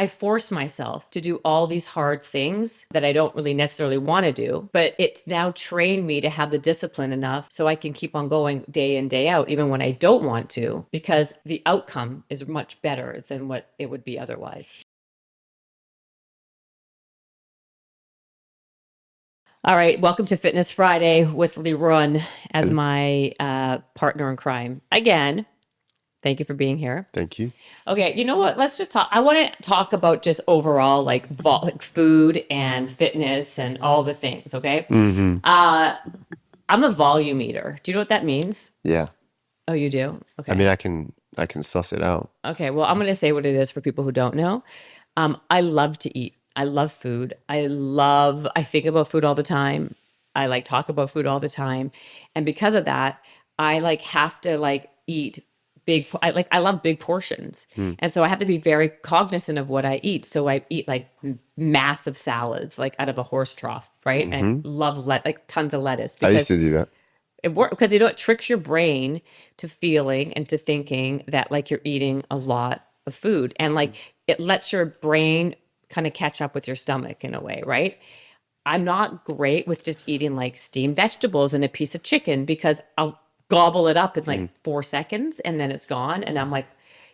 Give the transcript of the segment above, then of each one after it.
I force myself to do all these hard things that I don't really necessarily want to do, but it's now trained me to have the discipline enough so I can keep on going day in, day out, even when I don't want to, because the outcome is much better than what it would be otherwise. All right, welcome to Fitness Friday with Liron as my partner in crime. Again, thank you for being here. Thank you. Okay, you know what? Let's just talk. I want to talk about just overall like food and fitness and all the things, okay? I'm a volume eater. Do you know what that means? Yeah. Oh, you do? Okay. I mean, I can suss it out. Okay, well, I'm going to say what it is for people who don't know. I love to eat. I love food. I think about food all the time. I like talk about food all the time. And because of that, I like have to like eat I love big portions. And so I have to be very cognizant of what I eat. So I eat like massive salads, like out of a horse trough, right? And I love like tons of lettuce I because used to do that. it works because it tricks your brain to feeling and to thinking that like you're eating a lot of food, and like it lets your brain kind of catch up with your stomach in a way, right? I'm not great with just eating like steamed vegetables and a piece of chicken because I'll gobble it up in like 4 seconds and then it's gone. And I'm like,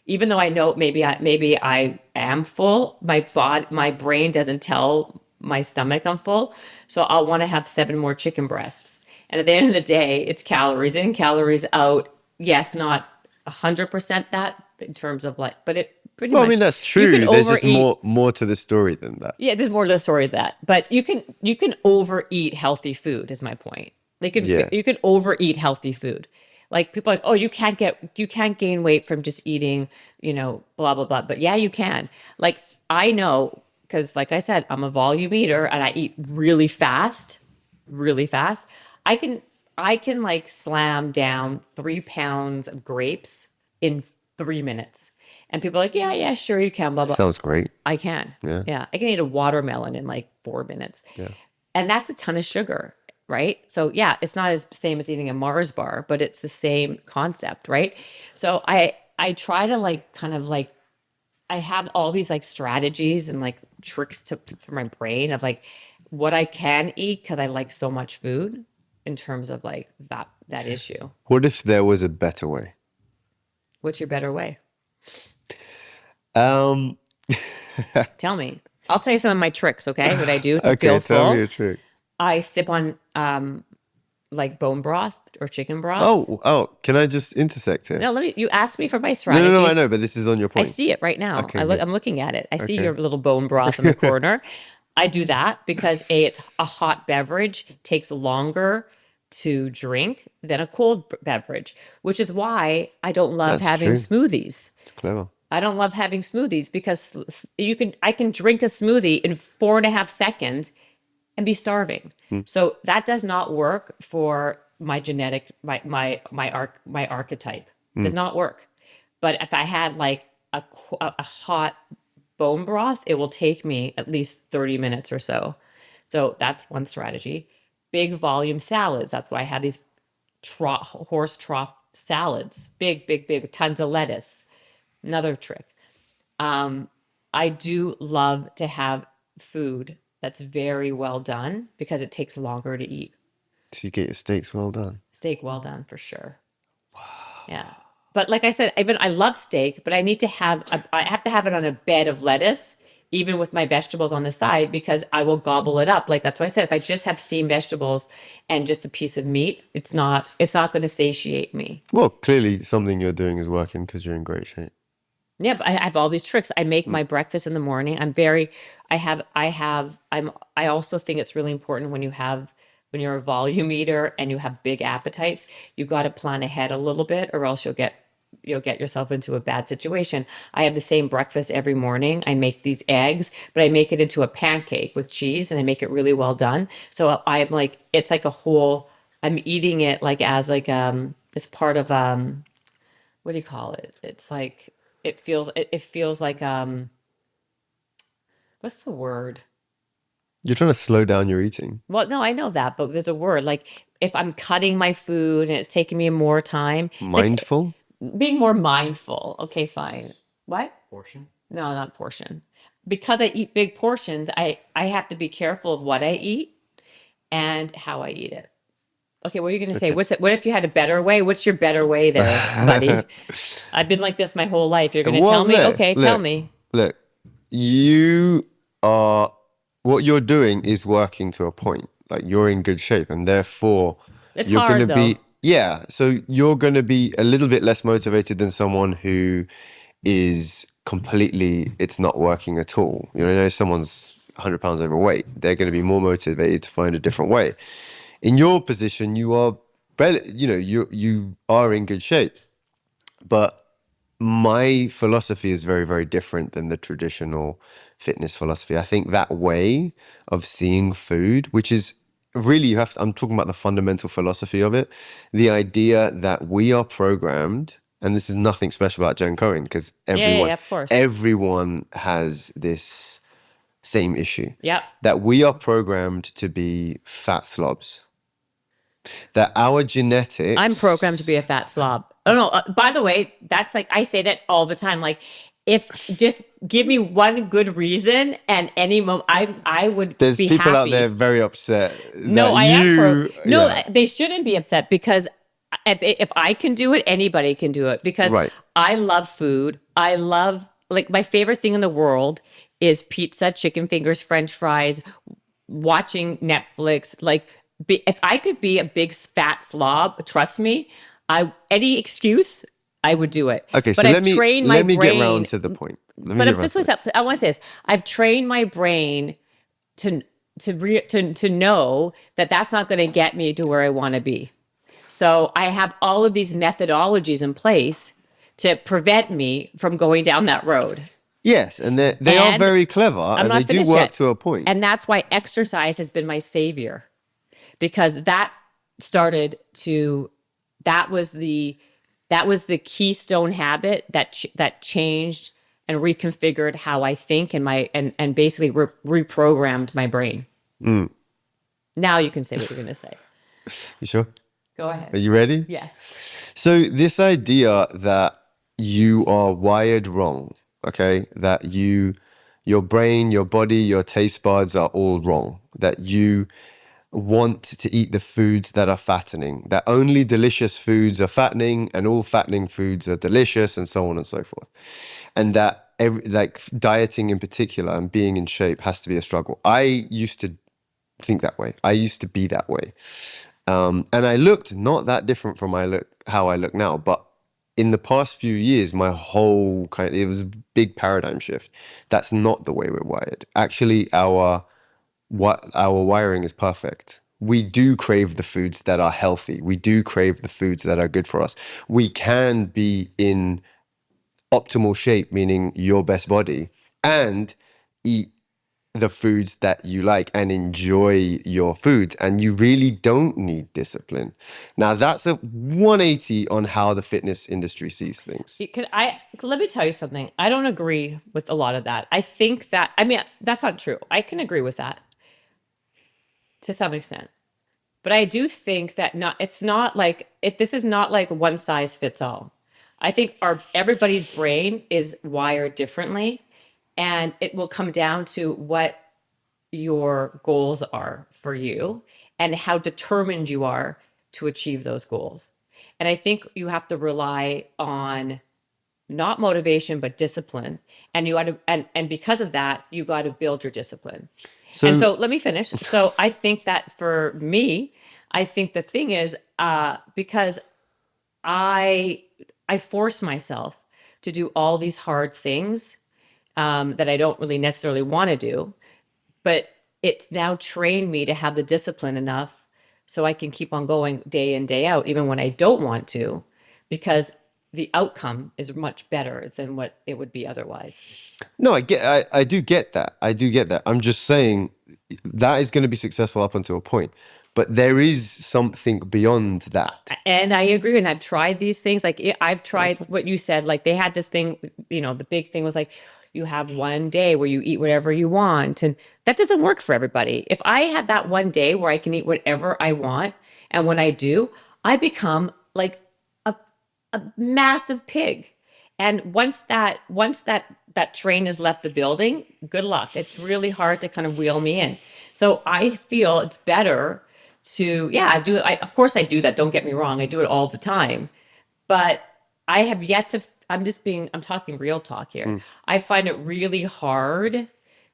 even though I know maybe I am full, my brain doesn't tell my stomach I'm full. So I'll want to have 7 more chicken breasts. And at the end of the day, it's calories in, calories out. Yes, not 100% that in terms of like, but it pretty Well, much. I mean, that's You true. can There's just overeat. more to the story than that. Yeah, there's more to the story of that. But you can overeat healthy food is my point. Like Yeah. you can overeat healthy food. Like people are like, oh, you can't gain weight from just eating, blah blah blah. But yeah, you can. Like I know because like I said, I'm a volume eater and I eat really fast, really fast. I can I can like slam down 3 pounds of grapes in 3 minutes. And people are like, yeah, yeah, sure you can, blah blah. Sounds great. I can. Yeah. Yeah. I can eat a watermelon in like 4 minutes. Yeah. And that's a ton of sugar, right? So yeah, it's not as same as eating a Mars bar, but it's the same concept, right? So I try to like kind of like I have all these like strategies and like tricks for my brain of like what I can eat because I like so much food in terms of like that issue. What if there was a better way? What's your better way? Um, Tell me. I'll tell you some of my tricks, okay? What I do to okay, feel tell me full. a trick. I sip on like bone broth or chicken broth. Oh, can I just intersect here? No, you asked me for my No, strategies. I know, but this is on your I point. see it right now. Okay, I'm looking at it. I see Okay. your little bone broth in the corner. I do that because it's a hot beverage takes longer to drink than a cold beverage, which is why I don't love That's having true. smoothies. It's clever. I don't love having smoothies because I can drink a smoothie in 4.5 seconds and be starving. So that does not work for my genetic my archetype. Does not work. But if I had like a hot bone broth, it will take me at least 30 minutes or so. So that's one strategy. Big volume salads. That's why I have these horse trough salads. Big, big, big, tons of lettuce. Another trick. I do love to have food that's very well done because it takes longer to eat. So you get your steaks well done. Steak well done for sure. Yeah. But like I said, even I love steak, but I need to I have to have it on a bed of lettuce, even with my vegetables on the side, because I will gobble it up. Like that's what I said. If I just have steamed vegetables and just a piece of meat, it's not going to satiate me. Well, clearly something you're doing is working because you're in great shape. Yeah, but I have all these tricks. I make my breakfast in the morning. I also think it's really important when you're a volume eater and you have big appetites, you got to plan ahead a little bit or else you'll get yourself into a bad situation. I have the same breakfast every morning. I make these eggs, but I make it into a pancake with cheese and I make it really well done. So I'm like, it's like I'm eating it like as like, as part of, what do you call it? It's like, it feels like, what's the word? You're trying to slow down your eating. Well, no, I know that, but there's a word like if I'm cutting my food and it's taking me more time, it's like Mindful? being more mindful. Okay, fine. What? Portion? No, not portion. Because I eat big portions, I have to be careful of what I eat and how I eat it. Okay, what are you going to say? Okay. What's it? What if you had a better way? What's your better way there, buddy? I've been like this my whole life. You're going to Well, tell me? look, Okay, tell look, me. look. You are, what you're doing is working to a point. Like you're in good shape, and therefore It's you're going to hard be, though. yeah. So you're going to be a little bit less motivated than someone who is completely, it's not working at all. You know, if someone's 100 pounds overweight, they're going to be more motivated to find a different way. In your position, you are, you are in good shape, but my philosophy is very, very different than the traditional fitness philosophy. I think that way of seeing food, which is really, I'm talking about the fundamental philosophy of it, the idea that we are programmed, and this is nothing special about Jen Cohen, because Yeah, of course. everyone has this same issue, Yep. that we are programmed to be fat slobs, that our I'm programmed to be a genetics. fat slob. Oh no, by the way, that's like I say that all the time. Like if just give me one good reason and any moment I would There's be people out there happy. very upset No, that I am no, yeah, they shouldn't be upset because if I can do it, anybody can do it because right. I love food. I love like my favorite thing in the world is pizza, chicken fingers, french fries, watching Netflix. Like if I could be a big fat slob, trust me, I any excuse I would do it. Okay, But so I've trained my let me get round brain. to the point. Let me But get if round this to was, it. I want to say this, I've trained my brain to to know that that's not going to get me to where I want to be. So I have all of these methodologies in place to prevent me from going down that road. Yes, and they are And very clever, I'm and they not do finished work yet. to a point. And that's why exercise has been my savior because started to that was the that was the keystone habit that changed and reconfigured how I think and and basically reprogrammed my brain. Now you can say what you're going to say. You sure? Go Are ahead. you ready? Yes. So this idea that you are wired wrong, okay, that your brain, your body, your taste buds are all wrong, that you want to eat the foods that are fattening, that only delicious foods are fattening and all fattening foods are delicious and so on and so forth. And that like dieting in particular and being in shape has to be a struggle. I used to think that way. I used to be that way. And I looked not that different from how I look now, but in the past few years, my whole it was a big paradigm shift. That's not the way we're wired. Actually, our wiring is perfect. We do crave the foods that are healthy. We do crave the foods that are good for us. We can be in optimal shape, meaning your best body, and eat the foods that you like and enjoy your foods, and you really don't need discipline. Now that's a 180 on how the fitness industry sees things. Let me tell you something. I don't agree with a lot of that. I think that I mean that's not true. I can agree with that to some extent. But I do think that not it's not like it this is not like one size fits all. I think our everybody's brain is wired differently and it will come down to what your goals are for you and how determined you are to achieve those goals. And I think you have to rely on not motivation but discipline, and you got to and because of that you got to build your discipline. And So so let me finish. So I think that for me, I think the thing is because i I force myself to do all these hard things that I don't really necessarily want to do, but it's now trained me to have the discipline enough so I can keep on going day in, day out, even when I don't want to, because the outcome is much better than what it would be otherwise. no, I do get that. I do get that. I'm just saying that is going to be successful up until a point. But there is something beyond that. And I agree. And I've tried these things. Like I've tried what you said. Like they had this thing, the big thing was like, you have one day where you eat whatever you want. And that doesn't work for everybody. If I have that one day where I can eat whatever I want, and when I do, I become like a massive pig. And once that that train has left the building, good luck. It's really hard to kind of wheel me in. So I feel it's better to, yeah, of course I do that. Don't get me wrong. I do it all the time, but I have yet to, I'm talking real talk here. I find it really hard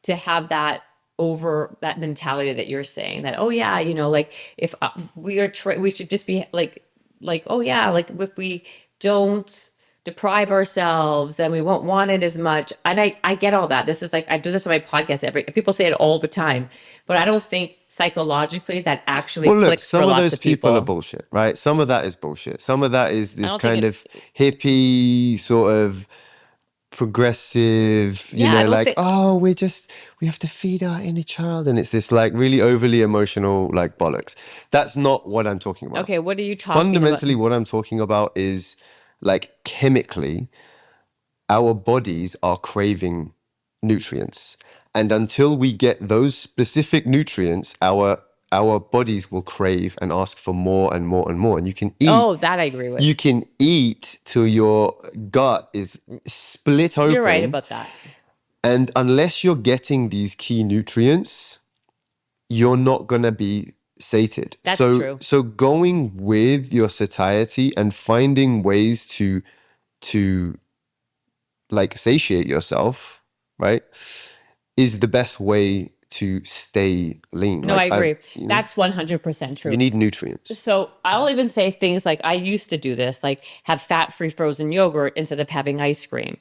to have that mentality that you're saying that, oh yeah, like if we should just be like, oh yeah, like if we don't deprive ourselves, then we won't want it as much. And I get all that. This is like, I do this on my podcast. People say it all the time, but I don't think psychologically that actually clicks for lots of people. Some of those people are bullshit, right? Some of that is bullshit. Some of that is this kind of hippie sort of progressive, we have to feed our inner child. And it's this like really overly emotional, like bollocks. That's not what I'm talking about. Okay, what are you talking Fundamentally, about? what I'm talking about is like chemically, our bodies are craving nutrients. And until we get those specific nutrients, our bodies will crave and ask for more and more and more. And you can eat. Oh, that I agree with. You can eat till your gut is split open. You're right about that. And unless you're getting these key nutrients, you're not going to be sated. That's true. So going with your satiety and finding ways to like satiate yourself, right, is the best way to stay lean. No, I agree. That's 100% true. You need nutrients. So I'll even say things like, I used to do this, like have fat-free frozen yogurt instead of having ice cream.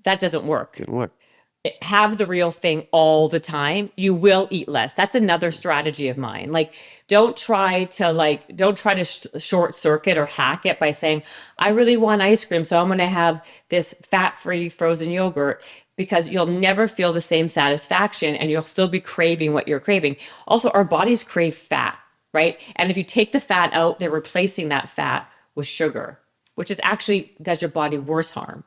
That doesn't work. Didn't work. Have the real thing all the time. You will eat less. That's another strategy of mine. Like, don't try to short circuit or hack it by saying, I really want ice cream, so I'm going to have this fat-free frozen yogurt, because you'll never feel the same satisfaction and you'll still be craving what you're craving. Also, our bodies crave fat, right? And if you take the fat out, they're replacing that fat with sugar, which is actually does your body worse harm.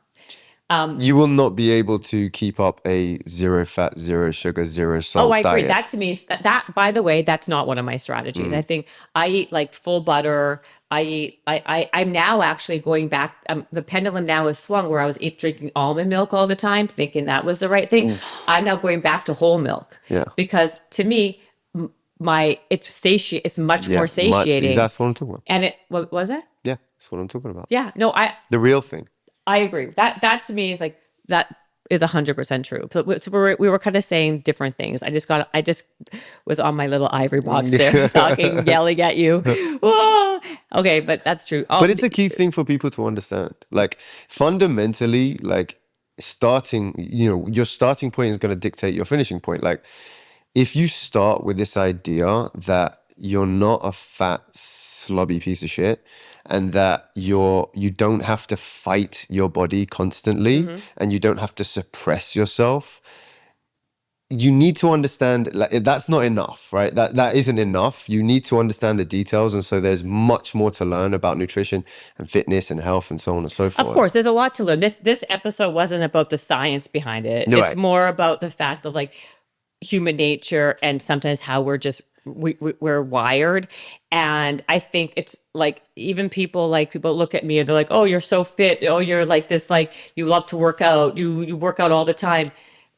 You will not be able to keep up a 0 fat, 0 sugar, 0 salt diet. Oh, I agree. That to me, that by the way, that's not one of my strategies. I think I eat like full butter. I'm now actually going back. The pendulum now has swung where I was drinking almond milk all the time, thinking that was the right thing. I'm now going back to whole milk. Yeah. Because to me, it's much more satiating. That's what I'm talking about. And what was it? Yeah, that's what I'm talking about. Yeah. No, the real thing. I agree. That to me is like, that is 100% true. So we were kind of saying different things. I just was on my little ivory box there talking, yelling at you. Whoa! Okay, but that's true. But it's a key thing for people to understand. Like fundamentally, like your starting point is going to dictate your finishing point. Like if you start with this idea that you're not a fat, slobby piece of shit, and that you don't have to fight your body constantly, and you don't have to suppress yourself, you need to understand, like, that's not enough, right? That isn't enough. You need to understand the details. And so there's much more to learn about nutrition and fitness and health and so on and so forth. Of course, there's a lot to learn. This episode wasn't about the science behind it. No, it's more about the fact of like human nature and sometimes how we're wired. And I think it's like, even people look at me and they're like, oh, you're so fit. Oh, you're like this, like you love to work out. You work out all the time.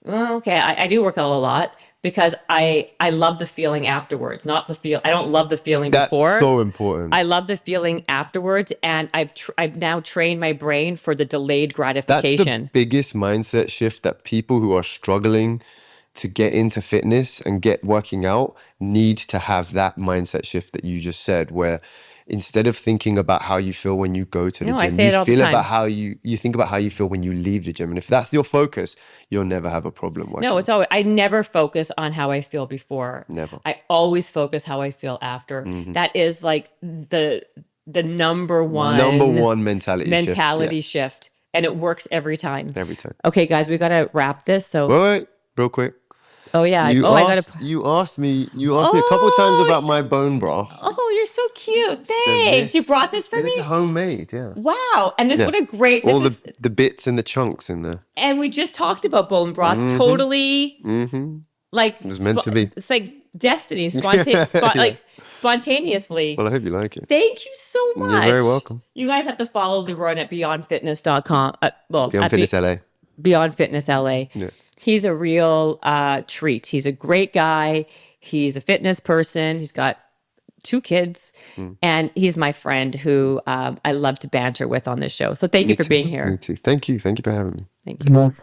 Well, okay. I do work out a lot because I love the feeling afterwards, not the feel. I don't love the feeling before. That's so important. I love the feeling afterwards. And I've now trained my brain for the delayed gratification. That's the biggest mindset shift that people who are struggling to get into fitness and get working out need to have that mindset shift that you just said, where instead of thinking about how you feel when you go to the gym, you feel about how you think about how you feel when you leave the gym. And if that's your focus, you'll never have a problem working. No, it's always, I never focus on how I feel before. Never. I always focus how I feel after. That is like the number one mentality shift. And it works every time. Every time. Okay, guys, we got to wrap this. So wait, real quick. Oh yeah. You asked me a couple times about my bone broth. Oh, you're so cute. Thanks. You brought this for me? It's homemade, yeah. Wow. And what a great... All the bits and the chunks in there. And we just talked about bone broth. Totally... Like... It was meant to be. It's like destiny, like spontaneously. Well, I hope you like it. Thank you so much. You're very welcome. You guys have to follow Liron at beyondfitness.com. Beyond Fitness LA. Beyond Fitness LA. Yeah. He's a real treat. He's a great guy. He's a fitness person. He's got 2 kids, and he's my friend who I love to banter with on this show. So thank you for being Me here. too. Thank you. Thank you for having me. Thank you.